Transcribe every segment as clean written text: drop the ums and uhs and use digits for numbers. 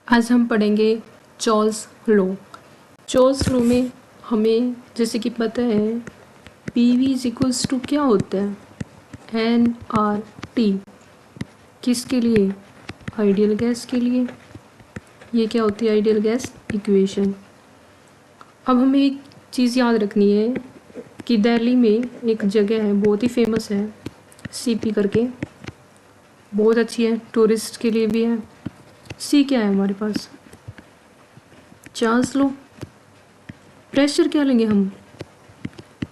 आज हम पढ़ेंगे चार्ल्स लॉ। चार्ल्स लॉ में हमें जैसे कि पता है P V is equals to क्या होता है, एन आर टी। किसके लिए? आइडियल गैस के लिए। ये क्या होती है? Ideal gas equation. अब हमें एक चीज़ याद रखनी है कि दिल्ली में एक जगह है, बहुत ही फेमस है, सीपी करके, बहुत अच्छी है, टूरिस्ट के लिए भी है। सी क्या है हमारे पास? Charles law. प्रेशर क्या लेंगे हम?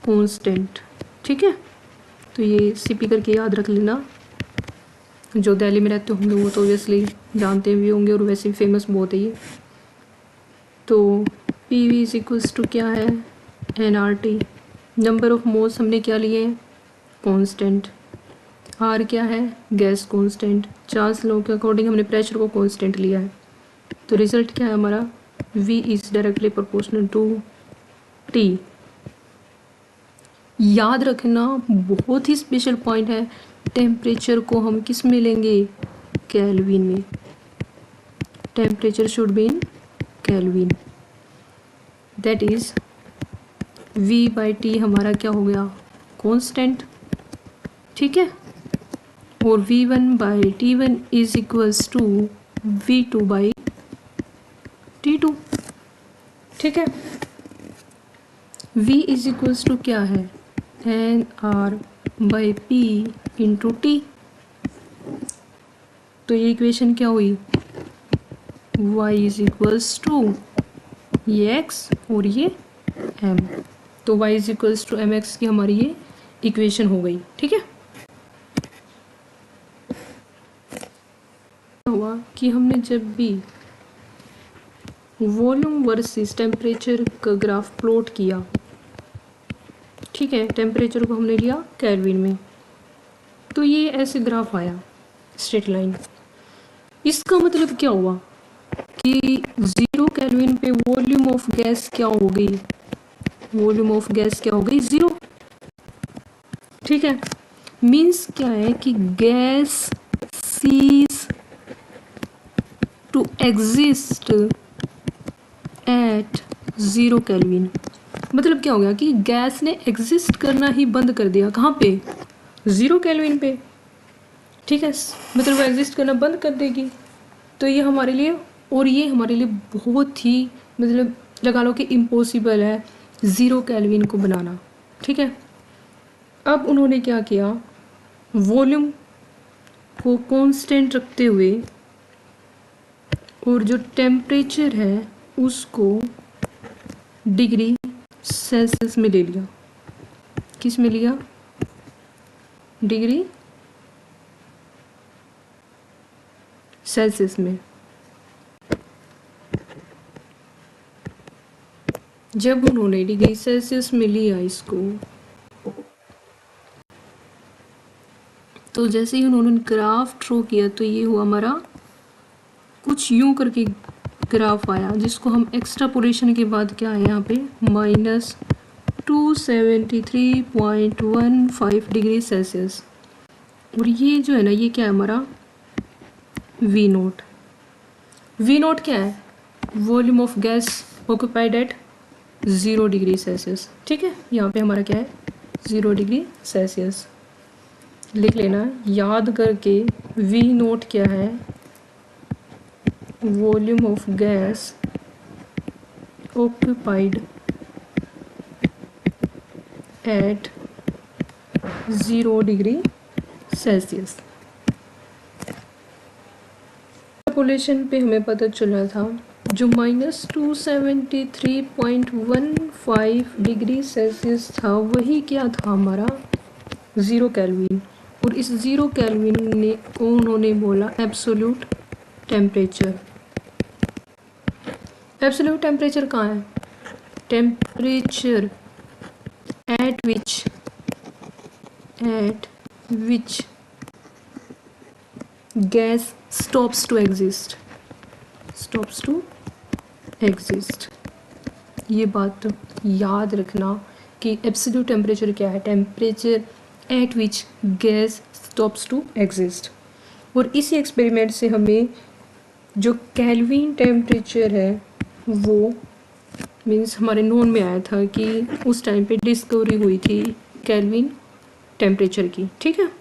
कांस्टेंट। ठीक है, तो ये सीपी करके याद रख लेना। जो दिल्ली में रहते होंगे वो तो ऑब्वियसली जानते भी होंगे और वैसे भी फेमस बहुत है ये। तो P V is equals to क्या है? N R T. Number of moles हमने क्या लिए हैं? कांस्टेंट। आर क्या है? Gas constant. चार्ल्स लॉ के अकॉर्डिंग हमने प्रेशर को कांस्टेंट लिया है, तो रिजल्ट क्या है हमारा? V is directly proportional to T। याद रखना, बहुत ही स्पेशल पॉइंट है, टेम्परेचर को हम किस में लेंगे? केल्विन में। Temperature should be in kelvin. That is V by T हमारा क्या हो गया? कांस्टेंट। ठीक है, और V1 by T1 is equals to V2 by T2। ठीक है, V इज इक्वल्स टू क्या है? N R by P into T. तो ये इक्वेशन क्या हुई? y इज इक्वल्स टू ये x और ये m। तो y is equals to m x की हमारी ये इक्वेशन हो गई। ठीक है, हुआ कि हमने जब भी वॉल्यूम वर्सेस टेम्परेचर का ग्राफ प्लॉट किया, ठीक है, टेम्परेचर को हमने लिया केल्विन में, तो ये ऐसे ग्राफ आया, स्ट्रेट लाइन। इसका मतलब क्या हुआ कि 0 केल्विन पे वॉल्यूम ऑफ गैस क्या हो गई? वॉल्यूम ऑफ गैस क्या हो गई? 0। ठीक है, मीन्स क्या है कि gas ceases to exist at 0 kelvin. मतलब क्या हो गया कि गैस ने एग्जिस्ट करना ही बंद कर दिया। कहाँ पे? 0 केल्विन पे। ठीक है, मतलब वो एग्जिस्ट करना बंद कर देगी। तो ये हमारे लिए, और ये हमारे लिए बहुत ही, मतलब लगा लो कि इम्पॉसिबल है 0 केल्विन को बनाना। ठीक है, अब उन्होंने क्या किया? वॉल्यूम को कांस्टेंट रखते हुए और जो टेम्परेचर है उसको डिग्री सेल्सियस में ले लिया। किस में लिया? डिग्री सेल्सियस में। जब उन्होंने डिग्री सेल्सियस में लिया इसको, तो जैसे ही उन्होंने ग्राफ ड्रॉ किया तो ये हुआ हमारा कुछ यूं करके ग्राफ आया, जिसको हम एक्सट्रापोलेशन के बाद क्या है यहाँ पे -273.15 डिग्री सेल्सियस। और ये जो है ना, ये क्या है हमारा? We note. वी नोट क्या है? Volume of gas occupied at 0 degree Celsius. ठीक है, यहाँ पे हमारा क्या है? 0 डिग्री सेल्सियस। लिख लेना याद करके, वी नोट क्या है? Volume of gas occupied at 0 degree Celsius. Extrapolation पे हमें पता चला था जो -273.15 डिग्री सेल्सियस था, वही क्या था हमारा? 0 केल्विन। और इस 0 केल्विन ने उन्होंने बोला एब्सोल्यूट टेम्परेचर। एब्सोल्यूट टेम्परेचर कहाँ है? Temperature at which gas stops to exist. ये बात याद रखना कि एब्सोल्यूट टेम्परेचर क्या है? Temperature at which gas stops to exist. और इसी एक्सपेरिमेंट से हमें जो केल्विन टेम्परेचर है वो मीन्स हमारे नोन में आया था कि उस टाइम पे डिस्कवरी हुई थी केल्विन टेम्परेचर की, ठीक है।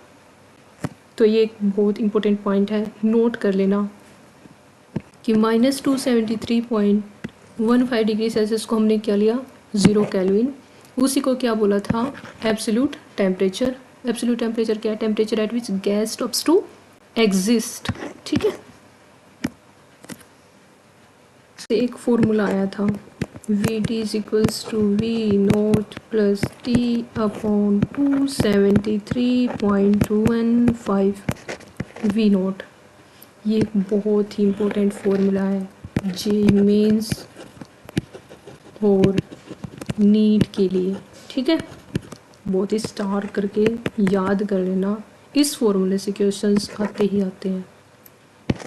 तो ये एक बहुत इंपॉर्टेंट पॉइंट है, नोट कर लेना कि -273.15 डिग्री सेल्सियस को हमने क्या लिया, 0 केल्विन। उसी को क्या बोला था, एब्सोल्यूट टेम्परेचर। एब्सोल्यूट टेम्परेचर क्या है, temperature at which gas stops to exist, ठीक है। से एक फॉर्मूला आया था Vt is equals to V naught plus T upon 273.15 V naught. ये एक बहुत ही इम्पोर्टेंट फॉर्मूला है जे मेंस और नीट के लिए, ठीक है। बहुत ही स्टार करके याद कर लेना, इस फॉर्मूले से क्वेश्चंस आते ही आते हैं।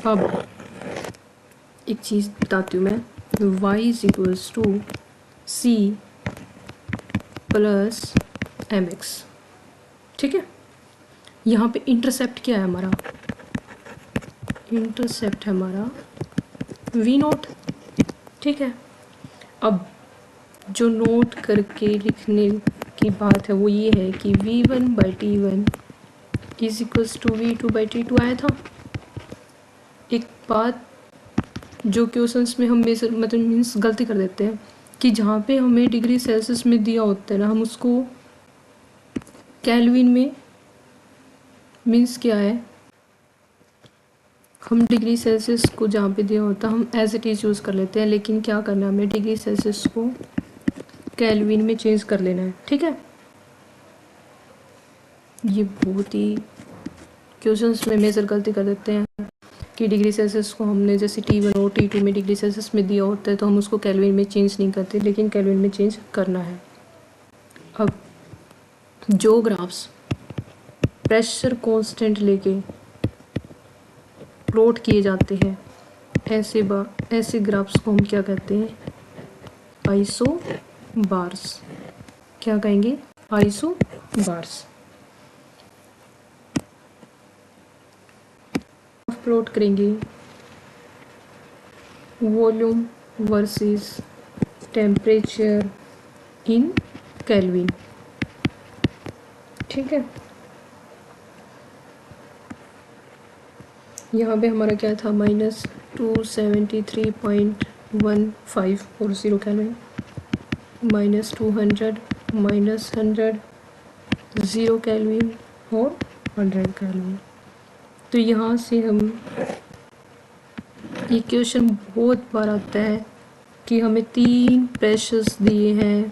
अब एक चीज़ बताती हूँ मैं, y is equals to C plus m x, ठीक है। यहाँ पे इंटरसेप्ट क्या है हमारा, इंटरसेप्ट है हमारा वी नोट, ठीक है। अब जो नोट करके लिखने की बात है वो ये है कि v1/t1 is equals to v2/t2 आया था। एक बात जो क्वेश्चंस में हम मतलब मीन्स गलती कर देते हैं कि जहाँ पे हमें डिग्री सेल्सियस में दिया होता है ना, हम उसको केल्विन में मीन्स क्या है, हम डिग्री सेल्सियस को जहाँ पे दिया होता है हम एज इट इज़ यूज़ कर लेते हैं, लेकिन क्या करना है, हमें डिग्री सेल्सियस को केल्विन में चेंज कर लेना है, ठीक है। ये बहुत ही क्वेश्चंस में मेजर गलती कर देते हैं कि डिग्री सेल्सियस को हमने जैसे T1 और T2 में डिग्री सेल्सियस में दिया होता है तो हम उसको केल्विन में चेंज नहीं करते, लेकिन केल्विन में चेंज करना है। अब जो ग्राफ्स प्रेशर कांस्टेंट लेके प्लॉट किए जाते हैं, ऐसे ग्राफ्स को हम क्या कहते हैं, आइसोबार्स। क्या कहेंगे, आइसोबार्स। प्लॉट करेंगे volume versus temperature in kelvin, ठीक है। यहाँ पे हमारा क्या था, -273.15 और 0 केल्विन, -200 -100 0 केल्विन और 100 केल्विन। तो यहाँ से हम, ये क्वेश्चन बहुत बार आता है कि हमें 3 प्रेशर्स दिए हैं,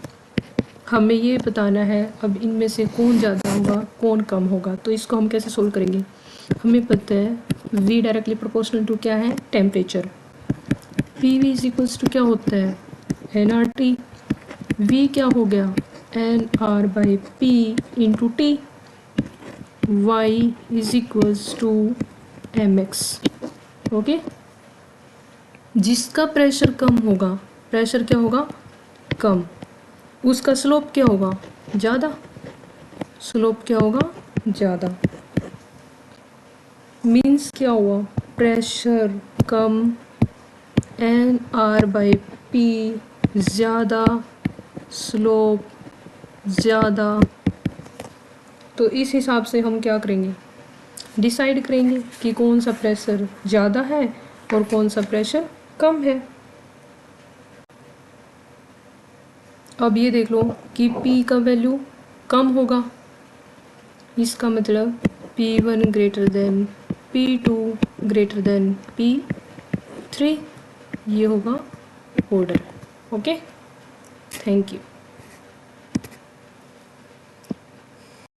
हमें ये बताना है अब इनमें से कौन ज़्यादा होगा कौन कम होगा। तो इसको हम कैसे सोल्व करेंगे, हमें पता है v डायरेक्टली प्रोपोर्शनल टू क्या है, temperature. P V is equals to क्या होता है, nRT। v क्या हो गया, nR/P into T. y is equals to mx, okay. जिसका प्रेशर कम होगा, प्रेशर क्या होगा, कम, उसका स्लोप क्या होगा, ज़्यादा, स्लोप क्या होगा, ज़्यादा। मीन्स क्या हुआ, प्रेशर कम, nR/P ज़्यादा, स्लोप ज़्यादा। तो इस हिसाब से हम क्या करेंगे, डिसाइड करेंगे कि कौन सा प्रेशर ज़्यादा है और कौन सा प्रेशर कम है। अब ये देख लो कि P का वैल्यू कम होगा, इसका मतलब P1 greater than P2 greater than P3, ये होगा ऑर्डर, ओके। Thank you.